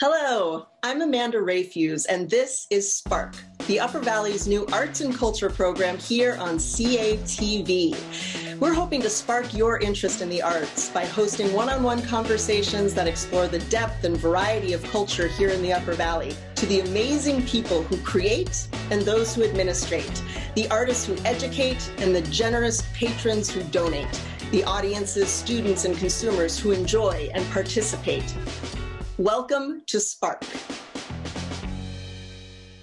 Hello, I'm Amanda Rafuse, and this is Spark, the Upper Valley's new arts and culture program here on CATV. We're hoping to spark your interest in the arts by hosting one-on-one conversations that explore the depth and variety of culture here in the Upper Valley, to the amazing people who create and those who administrate, the artists who educate and the generous patrons who donate, the audiences, students, and consumers who enjoy and participate. Welcome to Spark.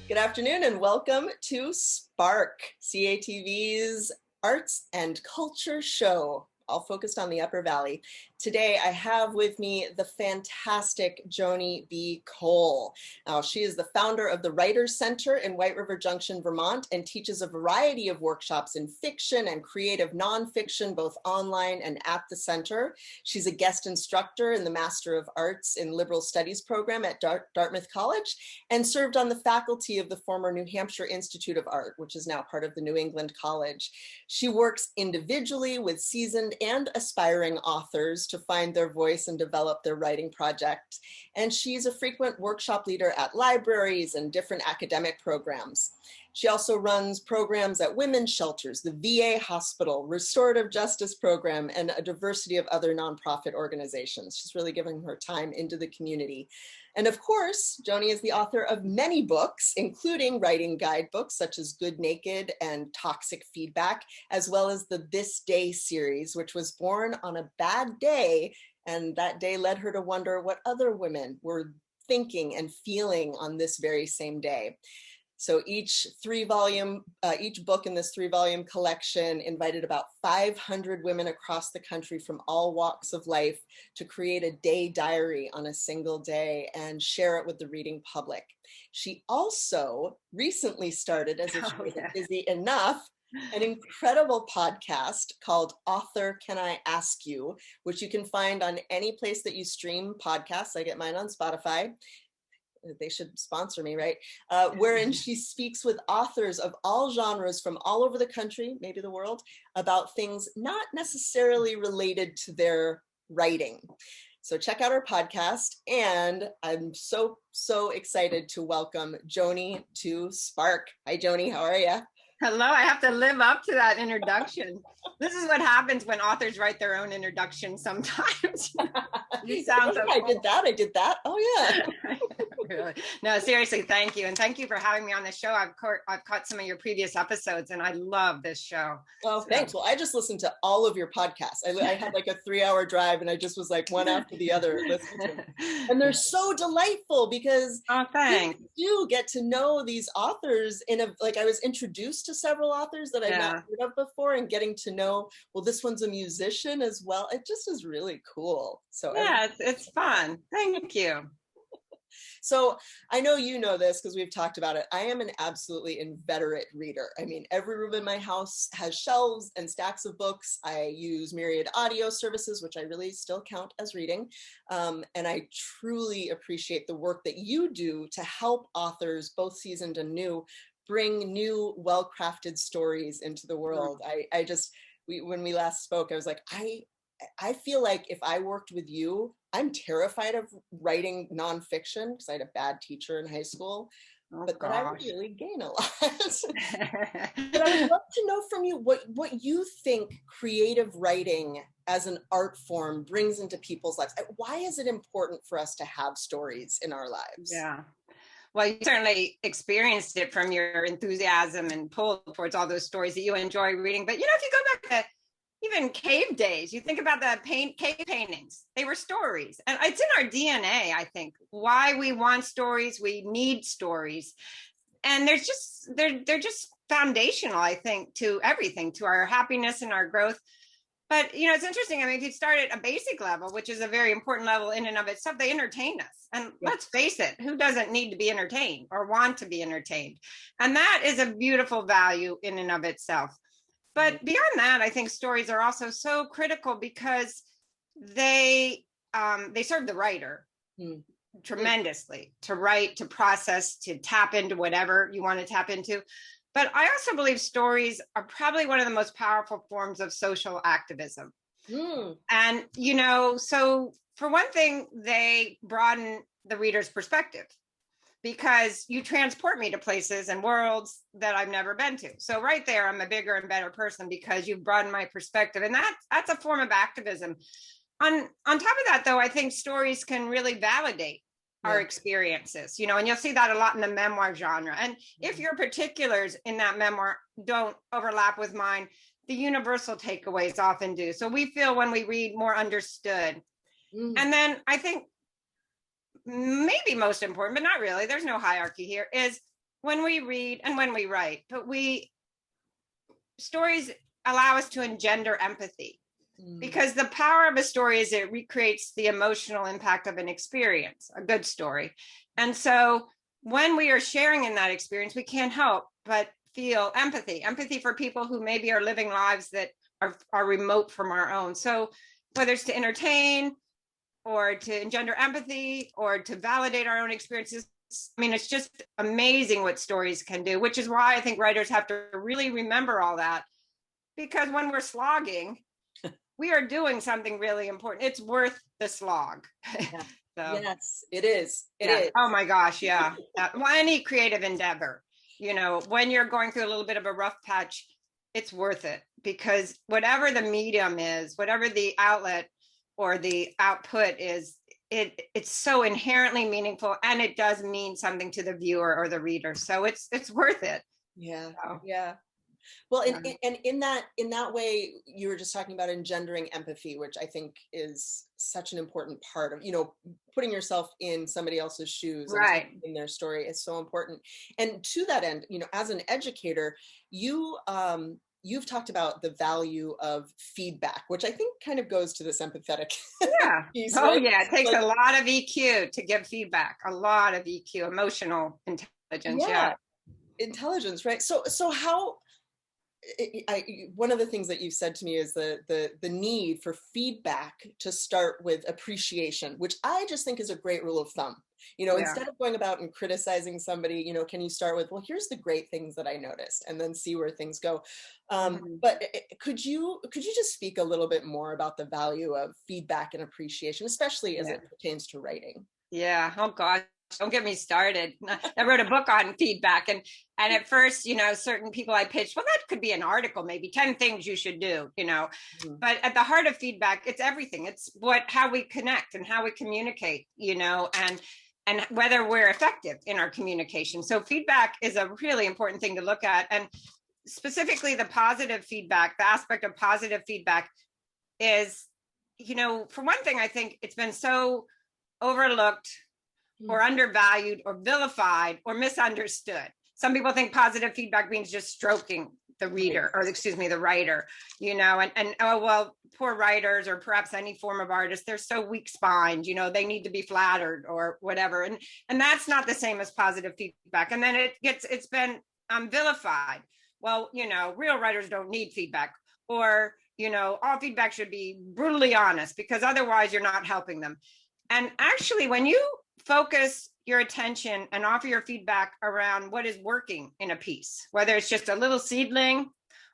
Good afternoon and welcome to Spark, CATV's arts and culture show, all focused on the Upper Valley. Today, I have with me the fantastic Joni B. Now, she is the founder of the Writers Center in White River Junction, Vermont, and teaches a variety of workshops in fiction and creative nonfiction, both online and at the center. She's a guest instructor in the Master of Arts in Liberal Studies program at Dartmouth College, and served on the faculty of the former New Hampshire Institute of Art, which is now part of the New England College. She works individually with seasoned and aspiring authors to find their voice and develop their writing project. And she's a frequent workshop leader at libraries and different academic programs. She also runs programs at women's shelters, the VA hospital, restorative justice program, and a diversity of other nonprofit organizations. She's really giving her time into the community. And of course, Joni is the author of many books, including writing guidebooks such as Good Naked and Toxic Feedback, as well as the This Day series, which was born on a bad day. And that day led her to wonder what other women were thinking and feeling on this very same day. So each book in this 3-volume collection invited about 500 women across the country from all walks of life to create a day diary on a single day and share it with the reading public. She also recently started, as if she wasn't busy enough, an incredible podcast called Author Can I Ask You, which you can find on any place that you stream podcasts. I get mine on Spotify. They should sponsor me, right? Wherein she speaks with authors of all genres from all over the country, maybe the world, about things not necessarily related to their writing. So check out our podcast, and I'm so excited to welcome Joni to Spark. Hi, Joni, how are you? Hello, I have to live up to that introduction. This is what happens when authors write their own introduction sometimes. You sound so cool. I did that. Oh, yeah. Really? No, seriously, thank you. And thank you for having me on the show. I've caught some of your previous episodes, and I love this show. Well, thanks. Well, I just listened to all of your podcasts. I had like a 3-hour drive, and I just was like one after the other listening to them. And they're so delightful because you get to know these authors I was introduced to several authors that I've not heard of before, and getting to know, well, this one's a musician as well. It just is really cool. So yeah, it's fun. Thank you. So I know you know this because we've talked about it. I am an absolutely inveterate reader. I mean, every room in my house has shelves and stacks of books. I use myriad audio services, which I really still count as reading. And I truly appreciate the work that you do to help authors, both seasoned and new, bring new, well-crafted stories into the world. When we last spoke, I was like, I feel like if I worked with you, I'm terrified of writing nonfiction because I had a bad teacher in high school, but that I would really gain a lot. But I would love to know from you what you think creative writing as an art form brings into people's lives. Why is it important for us to have stories in our lives? Yeah. Well, you certainly experienced it from your enthusiasm and pull towards all those stories that you enjoy reading. But, if you go back to even cave days, you think about the cave paintings, they were stories. And it's in our DNA, I think, why we want stories, we need stories. And they're just foundational, I think, to everything, to our happiness and our growth. But, it's interesting. I mean, if you start at a basic level, which is a very important level in and of itself, they entertain us. And let's face it, who doesn't need to be entertained or want to be entertained? And that is a beautiful value in and of itself. But beyond that, I think stories are also so critical because they serve the writer tremendously to write, to process, to tap into whatever you want to tap into. But I also believe stories are probably one of the most powerful forms of social activism. And, so for one thing, they broaden the reader's perspective, because you transport me to places and worlds that I've never been to. So right there, I'm a bigger and better person because you've broadened my perspective. And that's a form of activism. On top of that, though, I think stories can really validate our experiences, you know, and you'll see that a lot in the memoir genre. And if your particulars in that memoir don't overlap with mine, the universal takeaways often do. So we feel when we read more understood. And then I think maybe most important, but not really, there's no hierarchy here, is when we read and when we write, but stories allow us to engender empathy. Because the power of a story is it recreates the emotional impact of an experience, a good story. And so when we are sharing in that experience, we can't help but feel empathy for people who maybe are living lives that are remote from our own. So whether it's to entertain or to engender empathy or to validate our own experiences, I mean, it's just amazing what stories can do, which is why I think writers have to really remember all that. Because when we're slogging, we are doing something really important. It's worth the slog. Yeah. So, yes, it is. It is. Oh my gosh, yeah. Well, any creative endeavor, you know, when you're going through a little bit of a rough patch, it's worth it, because whatever the medium is, whatever the outlet or the output is, it's so inherently meaningful, and it does mean something to the viewer or the reader. So it's worth it. Yeah. So. Yeah. Well, and in that way, you were just talking about engendering empathy, which I think is such an important part of, you know, putting yourself in somebody else's shoes, right, and in their story is so important. And to that end, you know, as an educator, you've talked about the value of feedback, which I think kind of goes to this empathetic piece, right? Yeah, it takes a lot of EQ to give feedback, a lot of EQ, emotional intelligence. Intelligence, right? So how one of the things that you've said to me is the need for feedback to start with appreciation, which I just think is a great rule of thumb. You know, instead of going about and criticizing somebody, you know, can you start with, well, here's the great things that I noticed, and then see where things go. But could you just speak a little bit more about the value of feedback and appreciation, especially as it pertains to writing? Yeah. Oh gosh, don't get me started. I wrote a book on feedback, and at first, you know, certain people I pitched, well, that could be an article, maybe 10 things you should do, you know. But at the heart of feedback, it's everything. It's how we connect and how we communicate, you know, and whether we're effective in our communication. So feedback is a really important thing to look at. And specifically the positive feedback, the aspect of positive feedback is, you know, for one thing, I think it's been so overlooked or undervalued or vilified or misunderstood. Some people think positive feedback means just stroking the reader, or excuse me, the writer, you know, and oh, well, poor writers, or perhaps any form of artist, they're so weak spined, you know, they need to be flattered or whatever. And that's not the same as positive feedback. And then it's been vilified. Well, you know, real writers don't need feedback, or, you know, all feedback should be brutally honest, because otherwise you're not helping them. And actually, when you focus your attention and offer your feedback around what is working in a piece, whether it's just a little seedling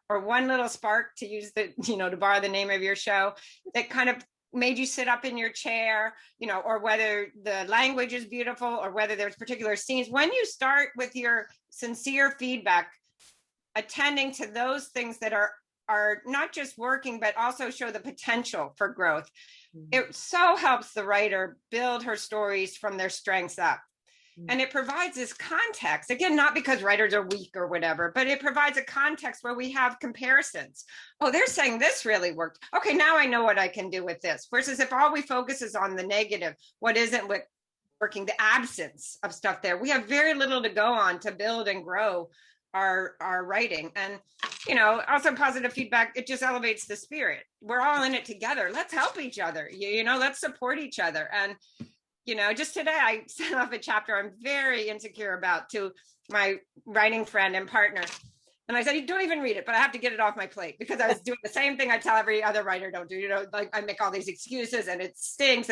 or one little spark, to use the, you know, to borrow the name of your show, that kind of made you sit up in your chair, you know, or whether the language is beautiful, or whether there's particular scenes, when you start with your sincere feedback, attending to those things that are not just working, but also show the potential for growth, it so helps the writer build her stories from their strengths up. And it provides this context, again, not because writers are weak or whatever, but it provides a context where we have comparisons. Oh, they're saying this really worked. Okay, now I know what I can do with this. Versus if all we focus is on the negative, what isn't working, the absence of stuff there, we have very little to go on to build and grow our writing. And, you know, also positive feedback, it just elevates the spirit. We're all in it together. Let's help each other, you know, let's support each other. And, you know, just today I sent off a chapter I'm very insecure about to my writing friend and partner. And I said, you don't even read it, but I have to get it off my plate, because I was doing the same thing I tell every other writer don't do, you know, like I make all these excuses and it stinks.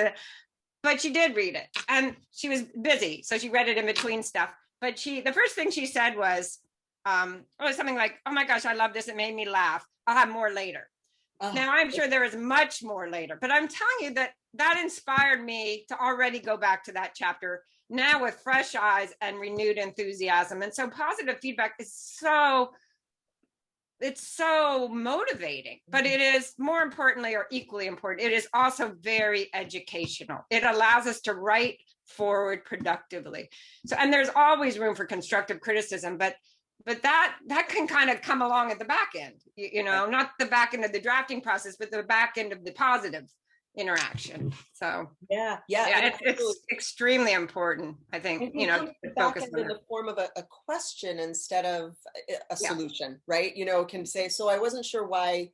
But she did read it, and she was busy, so she read it in between stuff. But the first thing she said was something like, oh my gosh, I love this. It made me laugh. I'll have more later. Oh, Now, I'm sure there is much more later, but I'm telling you that inspired me to already go back to that chapter now with fresh eyes and renewed enthusiasm. And so positive feedback is it's so motivating, but it is more importantly, or equally important, it is also very educational. It allows us to write forward productively. So, and there's always room for constructive criticism, but that can kind of come along at the back end, you know, not the back end of the drafting process, but the back end of the positive interaction. So it's extremely important, I think, you know, to focus on in the form of a question instead of a solution, right? You know, can say, so I wasn't sure why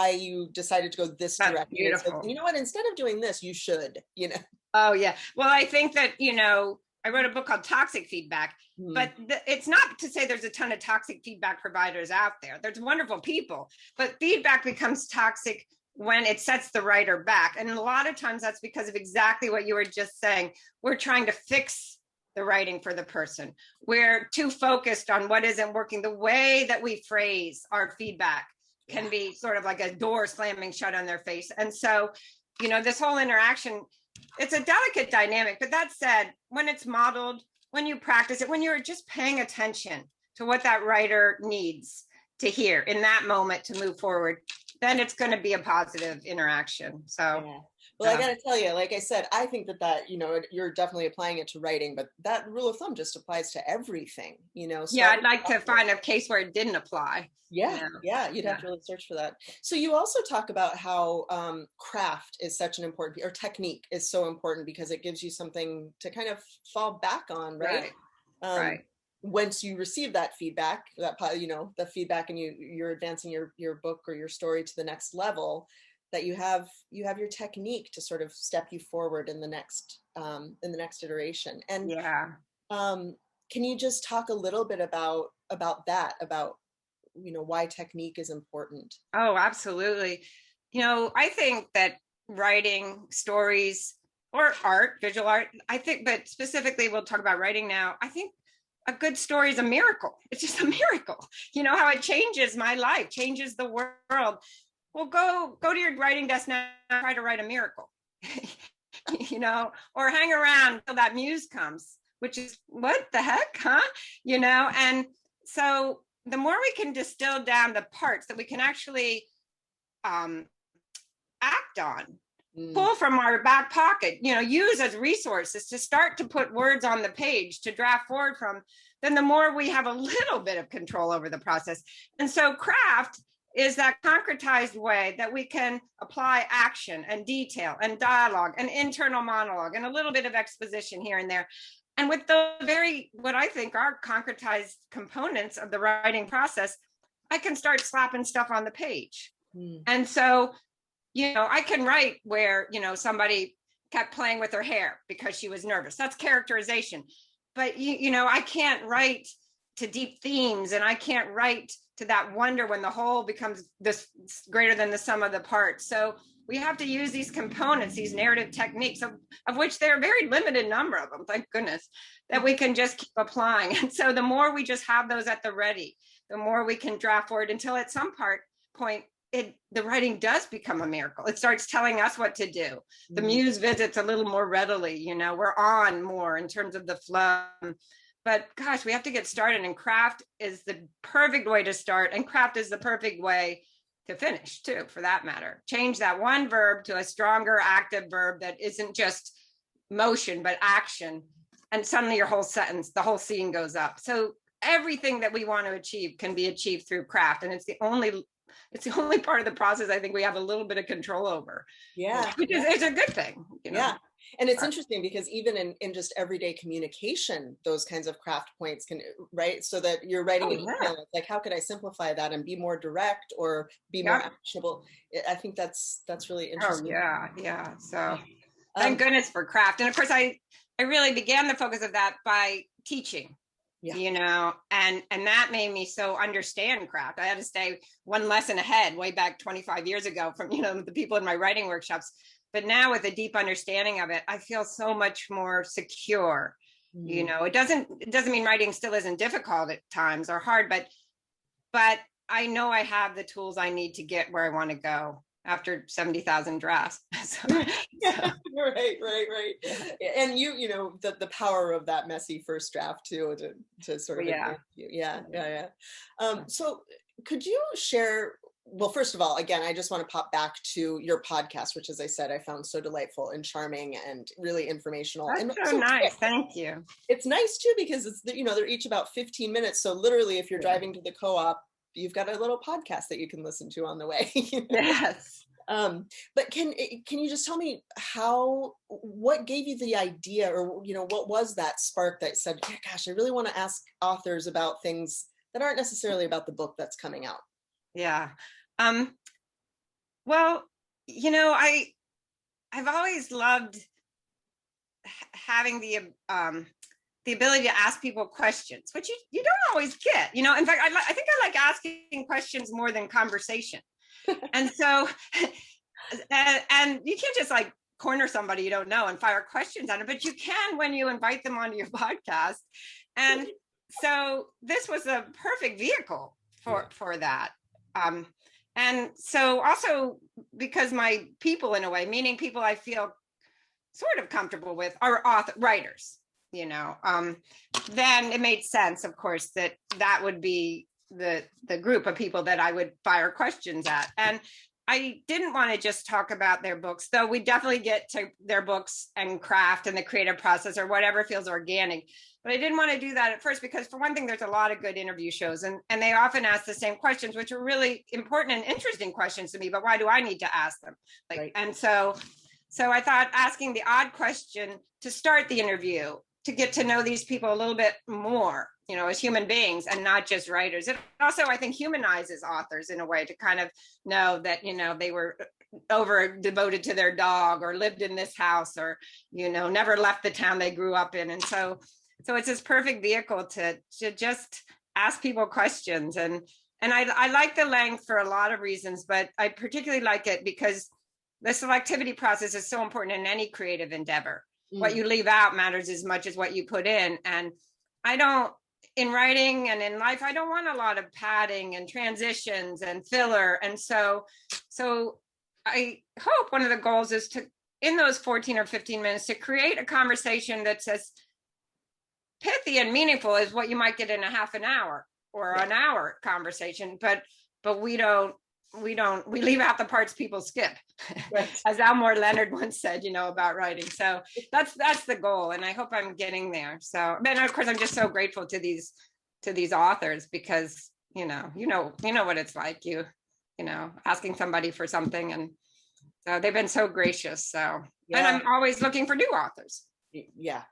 you decided to go this direction. Beautiful. So, you know what, instead of doing this, you should, you know. Oh yeah. Well, I think that, you know, I wrote a book called Toxic Feedback, but it's not to say there's a ton of toxic feedback providers out there. There's wonderful people, but feedback becomes toxic when it sets the writer back. And a lot of times that's because of exactly what you were just saying. We're trying to fix the writing for the person. We're too focused on what isn't working. The way that we phrase our feedback can be sort of like a door slamming shut on their face. And so, you know, this whole interaction, it's a delicate dynamic, but that said, when it's modeled, when you practice it, when you're just paying attention to what that writer needs to hear in that moment to move forward, then it's going to be a positive interaction. So, well, I got to tell you, like I said, I think that, you know, you're definitely applying it to writing, but that rule of thumb just applies to everything, you know. I'd like to find a case where it didn't apply. You'd have to really search for that. So you also talk about how craft is such an important, or technique is so important because it gives you something to kind of fall back on, right? Right. Once you receive that feedback, you know, the feedback, and you're advancing your book or your story to the next level, that you have your technique to sort of step you forward in the next iteration. And can you just talk a little bit about that, about, you know, why technique is important? Oh, absolutely. You know, I think that writing stories or art, visual art, I think, but specifically we'll talk about writing now. I think a good story is a miracle. It's just a miracle. You know, how it changes my life, changes the world. Well, go to your writing desk now, try to write a miracle, you know, or hang around until that muse comes, which is what the heck, huh? You know, and so the more we can distill down the parts that we can actually act on, pull from our back pocket, you know, use as resources to start to put words on the page to draft forward from, then the more we have a little bit of control over the process. And so craft is that concretized way that we can apply action and detail and dialogue and internal monologue and a little bit of exposition here and there. And with the what I think are concretized components of the writing process, I can start slapping stuff on the page. And so, you know, I can write where, you know, somebody kept playing with her hair because she was nervous. That's characterization. But, you know, I can't write to deep themes, and I can't write to that wonder when the whole becomes this greater than the sum of the parts. So we have to use these components, these narrative techniques, of which there are a very limited number of them, thank goodness, that we can just keep applying. And so the more we just have those at the ready, the more we can draft forward until at some point, the writing does become a miracle. It starts telling us what to do. The muse visits a little more readily, you know, we're on more in terms of the flow. But gosh, we have to get started, and craft is the perfect way to start, and craft is the perfect way to finish too, for that matter. Change that one verb to a stronger active verb that isn't just motion, but action. And suddenly your whole sentence, the whole scene goes up. So everything that we want to achieve can be achieved through craft. And it's the only part of the process I think we have a little bit of control over. It's a good thing, you know? And it's interesting because even in just everyday communication, those kinds of craft points can, right? So that you're writing an email, it's like, how could I simplify that and be more direct or be more actionable? I think that's really interesting. So thank goodness for craft. And of course, I really began the focus of that by teaching. You know, and that made me so understand craft. I had to stay one lesson ahead way back 25 years ago from, you know, the people in my writing workshops. But now with a deep understanding of it, I feel so much more secure. You know, it doesn't mean writing still isn't difficult at times or hard, but I know I have the tools I need to get where I want to go after 70,000 drafts. so, Yeah, right. And you know, the power of that messy first draft too, to sort of yeah. advance you. Yeah. So could you share, well, first of all, again, I just want to pop back to your podcast, which, as I said, I found so delightful and charming and really informational. That's And so nice. Thank you. it's nice too, because it's, you know, they're each about 15 minutes. So literally, if you're driving to the co-op, you've got a little podcast that you can listen to on the way. You know? Yes. But can you just tell me what gave you the idea, or, you know, what was that spark that said, yeah, gosh, I really want to ask authors about things that aren't necessarily about the book that's coming out? Yeah. Well, you know, I've always loved having the ability to ask people questions, which you don't always get. You know, in fact, I think I like asking questions more than conversation. And so, and you can't just like corner somebody you don't know and fire questions on it, but you can when you invite them onto your podcast. And so this was a perfect vehicle for that. And so also because my people, in a way, meaning people I feel sort of comfortable with, are writers, you know, then it made sense, of course, that would be the group of people that I would fire questions at. And I didn't want to just talk about their books, though we definitely get to their books and craft and the creative process or whatever feels organic. But I didn't want to do that at first because, for one thing, there's a lot of good interview shows and they often ask the same questions, which are really important and interesting questions to me. But why do I need to ask them? Right. And so I thought asking the odd question to start the interview, to get to know these people a little bit more, you know, as human beings and not just writers. It also, I think, humanizes authors in a way, to kind of know that, you know, they were over devoted to their dog or lived in this house or, you know, never left the town they grew up in. And so it's this perfect vehicle to just ask people questions. And I like the length for a lot of reasons, but I particularly like it because the selectivity process is so important in any creative endeavor. What you leave out matters as much as what you put in. And in writing and in life, I don't want a lot of padding and transitions and filler. And so I hope one of the goals is to, in those 14 or 15 minutes, to create a conversation that's as pithy and meaningful as what you might get in a half an hour or an hour conversation. But we leave out the parts people skip, right. As Elmore Leonard once said, you know, about writing. So that's the goal. And I hope I'm getting there. So, and of course, I'm just so grateful to these authors because, you know what it's like, you know, asking somebody for something. And so they've been so gracious. So, and I'm always looking for new authors. Yeah.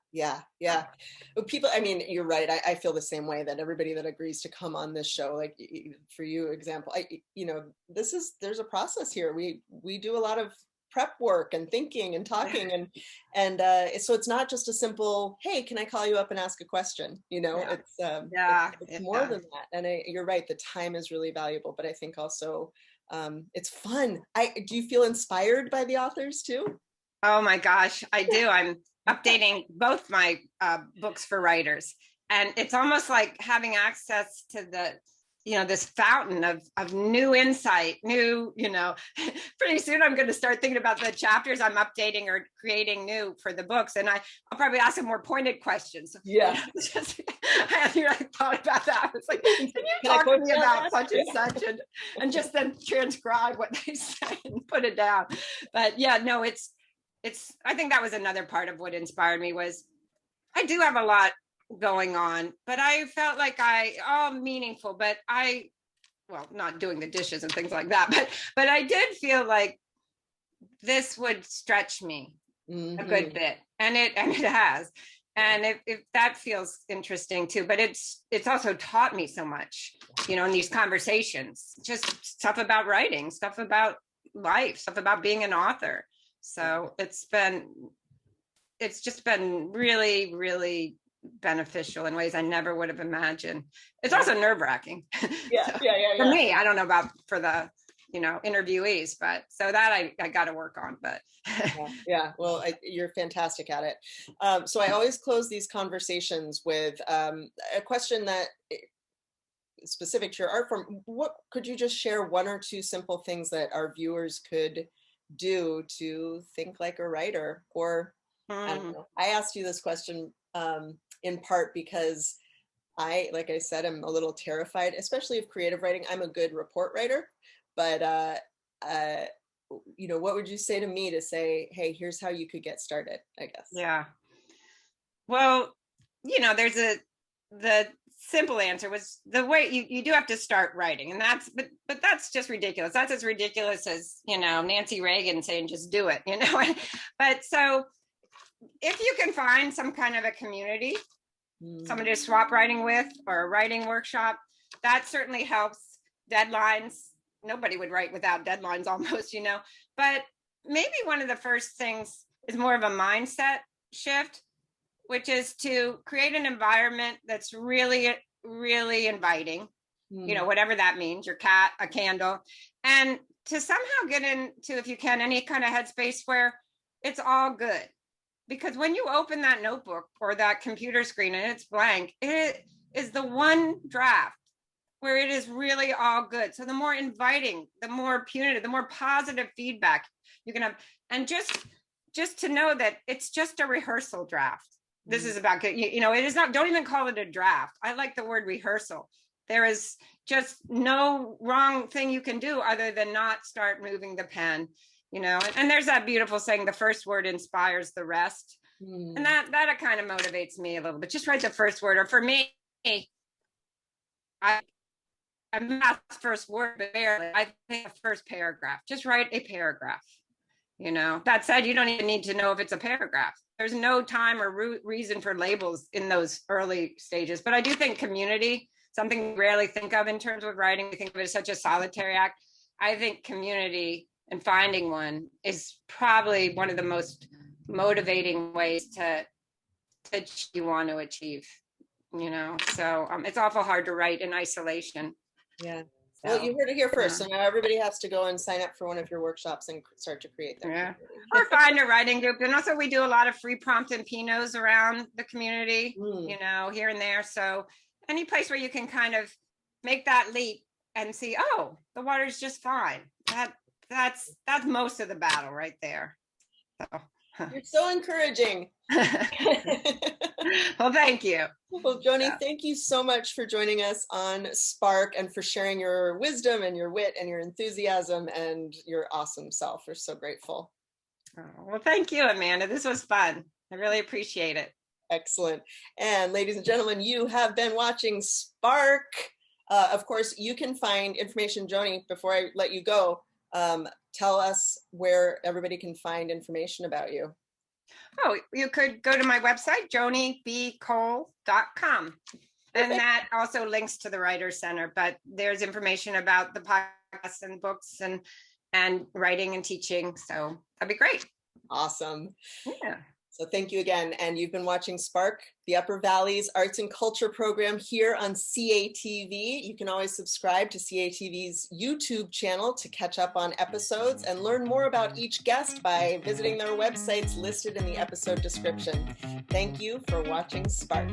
People, I mean, you're right. I feel the same way, that everybody that agrees to come on this show, like for you, example, you know, there's a process here. We do a lot of prep work and thinking and talking and so it's not just a simple, hey, can I call you up and ask a question? You know, it's more than that. And you're right. The time is really valuable, but I think also it's fun. Do you feel inspired by the authors too? Oh my gosh, I do. I'm updating both my books for writers. And it's almost like having access to the, you know, this fountain of new insight, new, you know, pretty soon I'm going to start thinking about the chapters I'm updating or creating new for the books. And I'll probably ask them more pointed questions. Yeah. I hadn't really thought about that. I was like, can you talk to me about such and such? And just then transcribe what they say and put it down. But yeah, no, it's, I think that was another part of what inspired me was I do have a lot going on, but I felt like meaningful, but not doing the dishes and things like that, but I did feel like this would stretch me a good bit. And it has. And if that feels interesting too, but it's also taught me so much, you know, in these conversations, just stuff about writing, stuff about life, stuff about being an author. So it's just been really, really beneficial in ways I never would have imagined. It's also nerve-wracking. Yeah. For me, I don't know about for the, you know, interviewees, but so that I got to work on, but. Yeah. Well, you're fantastic at it. So I always close these conversations with a question that, specific to your art form, what could you just share one or two simple things that our viewers could do to think like a writer? Or I don't know. I asked you this question in part because like I said, I'm a little terrified, especially of creative writing. I'm a good report writer, but what would you say to me to say, hey, here's how you could get started, I guess? Yeah. Well, there's the simple answer was the way you do have to start writing, and but that's just ridiculous. That's as ridiculous as, Nancy Reagan saying, just do it, But so if you can find some kind of a community, somebody to swap writing with, or a writing workshop, that certainly helps. Deadlines, nobody would write without deadlines almost, but maybe one of the first things is more of a mindset shift, which is to create an environment that's really, really inviting, whatever that means, your cat, a candle, and to somehow get into, if you can, any kind of headspace where it's all good. Because when you open that notebook or that computer screen and it's blank, it is the one draft where it is really all good. So the more inviting, the more punitive, the more positive feedback you can have. And just to know that it's just a rehearsal draft. This is about, it is not, don't even call it a draft. I like the word rehearsal. There is just no wrong thing you can do other than not start moving the pen. And there's that beautiful saying, the first word inspires the rest. And that kind of motivates me a little bit. Just write the first word. Or for me, I'm not the first word, but barely. I think the first paragraph. Just write a paragraph. That said, you don't even need to know if it's a paragraph. There's no time or reason for labels in those early stages. But I do think community, something we rarely think of in terms of writing. We think of it as such a solitary act. I think community and finding one is probably one of the most motivating ways to you want to achieve, so it's awful hard to write in isolation. Yeah. So, well, you heard it here first. So now everybody has to go and sign up for one of your workshops and start to create them. Yeah. Or find a writing group. And also we do a lot of free prompt and Pinots around the community, here and there. So any place where you can kind of make that leap and see, oh, the water's just fine. That's most of the battle right there. So. You're so encouraging. Well, thank you. Well, Joni, thank you so much for joining us on Spark and for sharing your wisdom and your wit and your enthusiasm and your awesome self. We're so grateful. Oh, well, thank you, Amanda. This was fun. I really appreciate it. Excellent. And ladies and gentlemen, you have been watching Spark. Of course, you can find information. Joni, before I let you go, tell us where everybody can find information about you. Oh, you could go to my website, jonibcole.com. And that also links to the Writer's Center, but there's information about the podcasts and books and writing and teaching. So that'd be great. Awesome. Yeah. So thank you again. And you've been watching Spark, the Upper Valley's arts and culture program here on CATV. You can always subscribe to CATV's YouTube channel to catch up on episodes and learn more about each guest by visiting their websites listed in the episode description. Thank you for watching Spark.